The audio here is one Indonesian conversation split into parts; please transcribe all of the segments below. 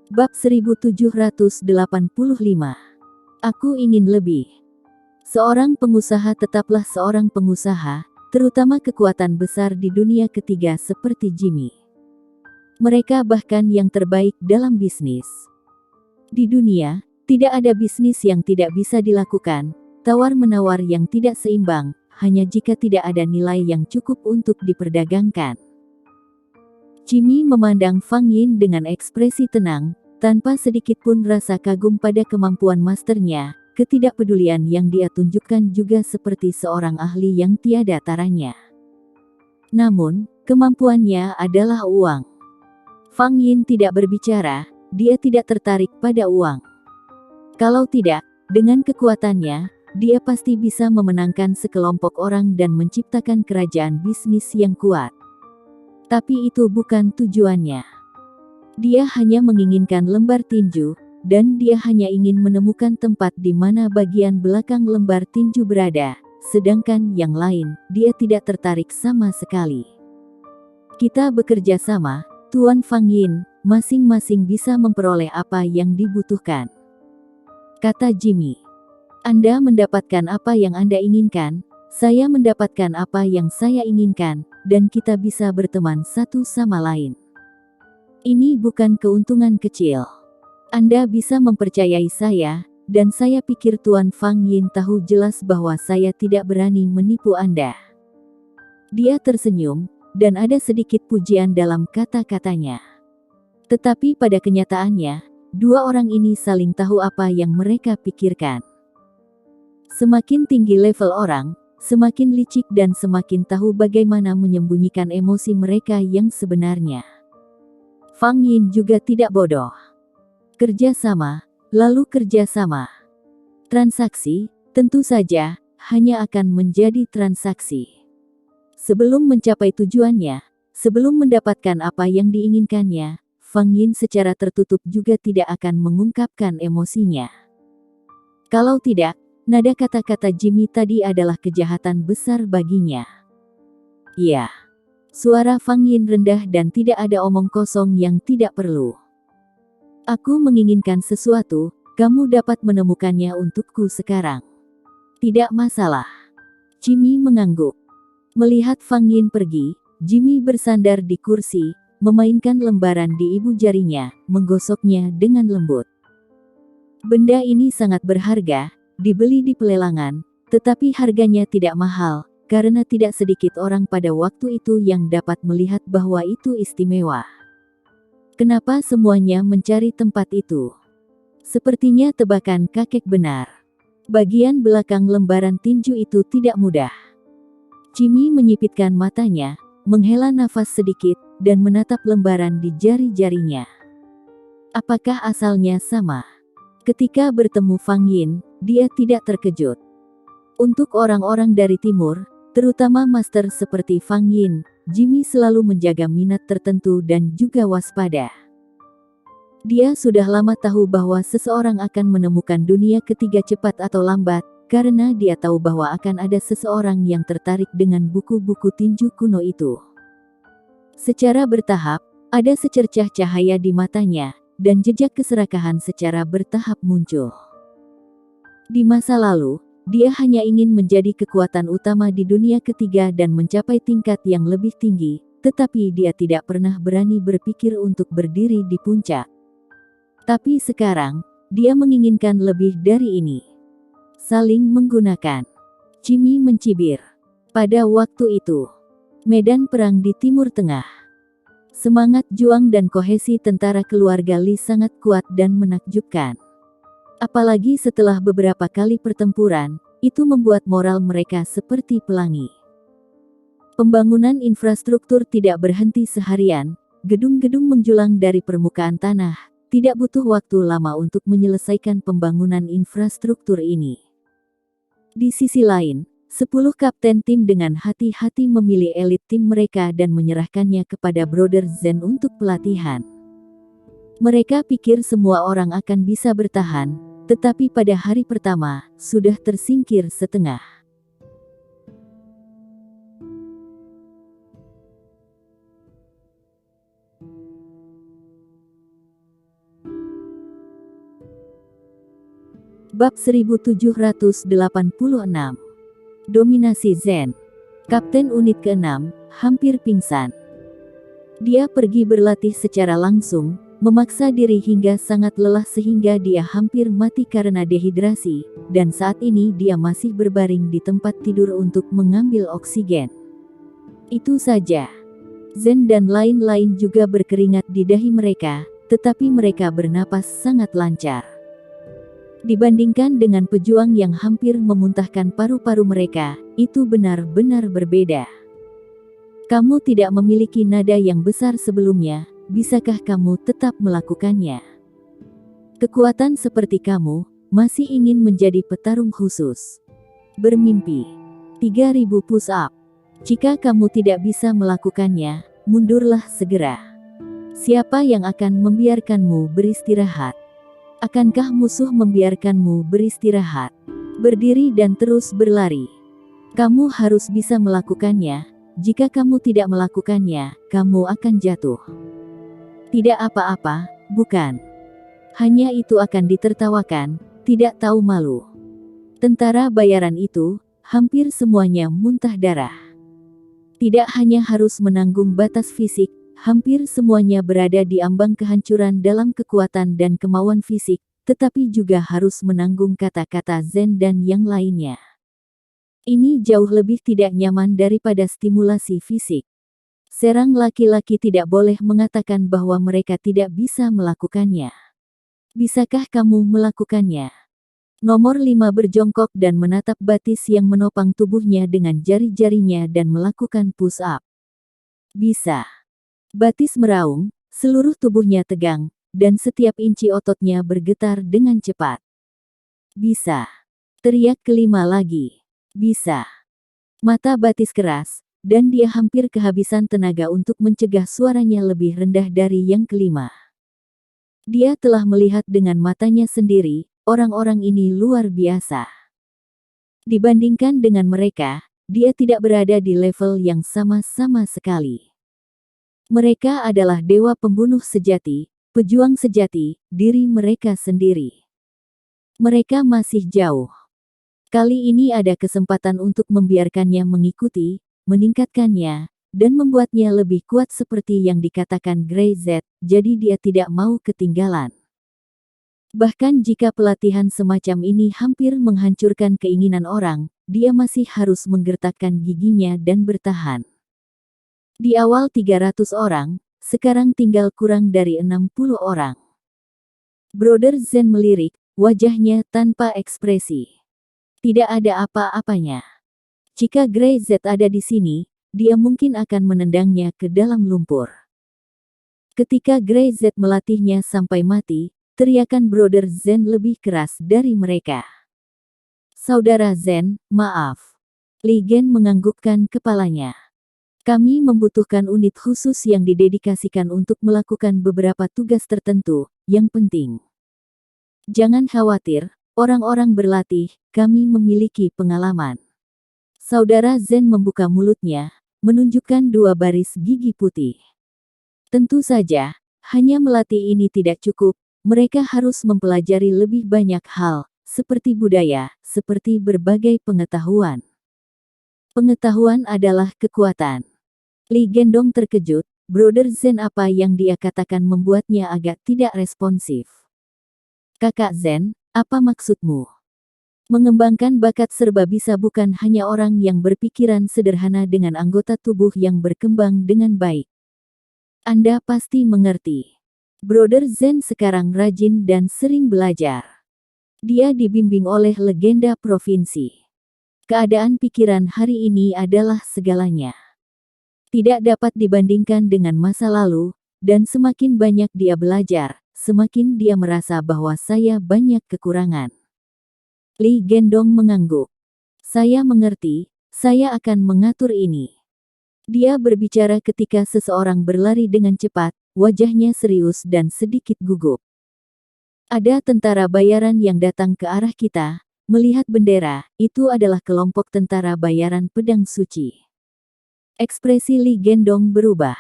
Bab 1785. Aku ingin lebih. Seorang pengusaha tetaplah seorang pengusaha, terutama kekuatan besar di dunia ketiga seperti Jimmy. Mereka bahkan yang terbaik dalam bisnis. Di dunia, tidak ada bisnis yang tidak bisa dilakukan, tawar-menawar yang tidak seimbang, hanya jika tidak ada nilai yang cukup untuk diperdagangkan. Jimmy memandang Fang Yin dengan ekspresi tenang, tanpa sedikit pun rasa kagum pada kemampuan masternya. Ketidakpedulian yang dia tunjukkan juga seperti seorang ahli yang tiada taranya. Namun, kemampuannya adalah uang. Fang Yin tidak berbicara, dia tidak tertarik pada uang. Kalau tidak, dengan kekuatannya, dia pasti bisa memenangkan sekelompok orang dan menciptakan kerajaan bisnis yang kuat. Tapi itu bukan tujuannya. Dia hanya menginginkan lembar tinju, dan dia hanya ingin menemukan tempat di mana bagian belakang lembar tinju berada, sedangkan yang lain, dia tidak tertarik sama sekali. Kita bekerja sama, Tuan Fang Yin, masing-masing bisa memperoleh apa yang dibutuhkan, kata Jimmy. Anda mendapatkan apa yang Anda inginkan, saya mendapatkan apa yang saya inginkan, dan kita bisa berteman satu sama lain. Ini bukan keuntungan kecil. Anda bisa mempercayai saya, dan saya pikir Tuan Fang Yin tahu jelas bahwa saya tidak berani menipu Anda. Dia tersenyum, dan ada sedikit pujian dalam kata-katanya. Tetapi pada kenyataannya, dua orang ini saling tahu apa yang mereka pikirkan. Semakin tinggi level orang, semakin licik dan semakin tahu bagaimana menyembunyikan emosi mereka yang sebenarnya. Fang Yin juga tidak bodoh. Kerja sama, lalu kerja sama. Transaksi, tentu saja, hanya akan menjadi transaksi. Sebelum mencapai tujuannya, sebelum mendapatkan apa yang diinginkannya, Fang Yin secara tertutup juga tidak akan mengungkapkan emosinya. Kalau tidak, nada kata-kata Jimmy tadi adalah kejahatan besar baginya. Ya. Suara Fang Yin rendah dan tidak ada omong kosong yang tidak perlu. Aku menginginkan sesuatu, kamu dapat menemukannya untukku sekarang. Tidak masalah. Jimmy mengangguk. Melihat Fang Yin pergi, Jimmy bersandar di kursi, memainkan lembaran di ibu jarinya, menggosoknya dengan lembut. Benda ini sangat berharga, dibeli di pelelangan, tetapi harganya tidak mahal, karena tidak sedikit orang pada waktu itu yang dapat melihat bahwa itu istimewa. Kenapa semuanya mencari tempat itu? Sepertinya tebakan kakek benar. Bagian belakang lembaran tinju itu tidak mudah. Jimmy menyipitkan matanya, menghela nafas sedikit, dan menatap lembaran di jari-jarinya. Apakah asalnya sama? Ketika bertemu Fang Yin, dia tidak terkejut. Untuk orang-orang dari timur, terutama master seperti Fang Yin, Jimmy selalu menjaga minat tertentu dan juga waspada. Dia sudah lama tahu bahwa seseorang akan menemukan dunia ketiga cepat atau lambat, karena dia tahu bahwa akan ada seseorang yang tertarik dengan buku-buku tinju kuno itu. Secara bertahap, ada secercah cahaya di matanya, dan jejak keserakahan secara bertahap muncul. Di masa lalu, dia hanya ingin menjadi kekuatan utama di dunia ketiga dan mencapai tingkat yang lebih tinggi, tetapi dia tidak pernah berani berpikir untuk berdiri di puncak. Tapi sekarang, dia menginginkan lebih dari ini. Saling menggunakan. Jimmy mencibir. Pada waktu itu, medan perang di Timur Tengah. Semangat juang dan kohesi tentara keluarga Li sangat kuat dan menakjubkan. Apalagi setelah beberapa kali pertempuran, itu membuat moral mereka seperti pelangi. Pembangunan infrastruktur tidak berhenti seharian, gedung-gedung menjulang dari permukaan tanah, tidak butuh waktu lama untuk menyelesaikan pembangunan infrastruktur ini. Di sisi lain, 10 kapten tim dengan hati-hati memilih elit tim mereka dan menyerahkannya kepada Brother Zen untuk pelatihan. Mereka pikir semua orang akan bisa bertahan, tetapi pada hari pertama, sudah tersingkir setengah. Bab 1786. Dominasi Zen. Kapten unit ke-6, hampir pingsan. Dia pergi berlatih secara langsung, memaksa diri hingga sangat lelah sehingga dia hampir mati karena dehidrasi, dan saat ini dia masih berbaring di tempat tidur untuk mengambil oksigen. Itu saja. Zen dan lain-lain juga berkeringat di dahi mereka, tetapi mereka bernapas sangat lancar. Dibandingkan dengan pejuang yang hampir memuntahkan paru-paru mereka, itu benar-benar berbeda. Kamu tidak memiliki nada yang besar sebelumnya, bisakah kamu tetap melakukannya? Kekuatan seperti kamu, masih ingin menjadi petarung khusus. Bermimpi. 3000 push-up. Jika kamu tidak bisa melakukannya, mundurlah segera. Siapa yang akan membiarkanmu beristirahat? Akankah musuh membiarkanmu beristirahat? Berdiri dan terus berlari. Kamu harus bisa melakukannya. Jika kamu tidak melakukannya, kamu akan jatuh. Tidak apa-apa, bukan? Hanya itu akan ditertawakan, tidak tahu malu. Tentara bayaran itu, hampir semuanya muntah darah. Tidak hanya harus menanggung batas fisik, hampir semuanya berada di ambang kehancuran dalam kekuatan dan kemauan fisik, tetapi juga harus menanggung kata-kata Zen dan yang lainnya. Ini jauh lebih tidak nyaman daripada stimulasi fisik. Serang laki-laki tidak boleh mengatakan bahwa mereka tidak bisa melakukannya. Bisakah kamu melakukannya? Nomor 5 berjongkok dan menatap batis yang menopang tubuhnya dengan jari-jarinya dan melakukan push-up. Bisa. Batis meraung, seluruh tubuhnya tegang, dan setiap inci ototnya bergetar dengan cepat. Bisa. Teriak kelima lagi. Bisa. Mata Batis keras, dan dia hampir kehabisan tenaga untuk mencegah suaranya lebih rendah dari yang kelima. Dia telah melihat dengan matanya sendiri, orang-orang ini luar biasa. Dibandingkan dengan mereka, dia tidak berada di level yang sama sekali. Mereka adalah dewa pembunuh sejati, pejuang sejati, diri mereka sendiri. Mereka masih jauh. Kali ini ada kesempatan untuk membiarkannya mengikuti, meningkatkannya, dan membuatnya lebih kuat seperti yang dikatakan Grey Z, jadi dia tidak mau ketinggalan. Bahkan jika pelatihan semacam ini hampir menghancurkan keinginan orang, dia masih harus menggertakkan giginya dan bertahan. Di awal 300 orang, sekarang tinggal kurang dari 60 orang. Brother Zen melirik, wajahnya tanpa ekspresi. Tidak ada apa-apanya. Jika Grey Z ada di sini, dia mungkin akan menendangnya ke dalam lumpur. Ketika Grey Z melatihnya sampai mati, teriakan Brother Zen lebih keras dari mereka. Saudara Zen, maaf. Li Gen menganggukkan kepalanya. Kami membutuhkan unit khusus yang didedikasikan untuk melakukan beberapa tugas tertentu, yang penting. Jangan khawatir, orang-orang berlatih, kami memiliki pengalaman. Saudara Zen membuka mulutnya, menunjukkan 2 baris gigi putih. Tentu saja, hanya melatih ini tidak cukup, mereka harus mempelajari lebih banyak hal, seperti budaya, seperti berbagai pengetahuan. Pengetahuan adalah kekuatan. Li Gendong terkejut, Brother Zen apa yang dia katakan membuatnya agak tidak responsif. Kakak Zen, apa maksudmu? Mengembangkan bakat serba bisa bukan hanya orang yang berpikiran sederhana dengan anggota tubuh yang berkembang dengan baik. Anda pasti mengerti. Brother Zen sekarang rajin dan sering belajar. Dia dibimbing oleh legenda provinsi. Keadaan pikiran hari ini adalah segalanya. Tidak dapat dibandingkan dengan masa lalu, dan semakin banyak dia belajar, semakin dia merasa bahwa saya banyak kekurangan. Li Gendong mengangguk. Saya mengerti, saya akan mengatur ini. Dia berbicara ketika seseorang berlari dengan cepat, wajahnya serius dan sedikit gugup. Ada tentara bayaran yang datang ke arah kita, melihat bendera, itu adalah kelompok tentara bayaran pedang suci. Ekspresi Li Gendong berubah.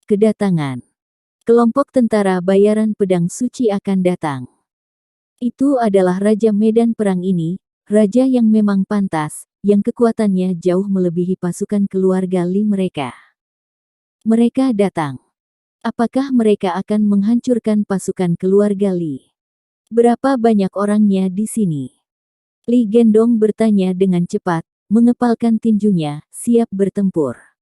Kedatangan. Kelompok tentara bayaran pedang suci akan datang. Itu adalah raja medan perang ini, raja yang memang pantas, yang kekuatannya jauh melebihi pasukan keluarga Li mereka. Mereka datang. Apakah mereka akan menghancurkan pasukan keluarga Li? Berapa banyak orangnya di sini? Li Gendong bertanya dengan cepat, mengepalkan tinjunya, siap bertempur.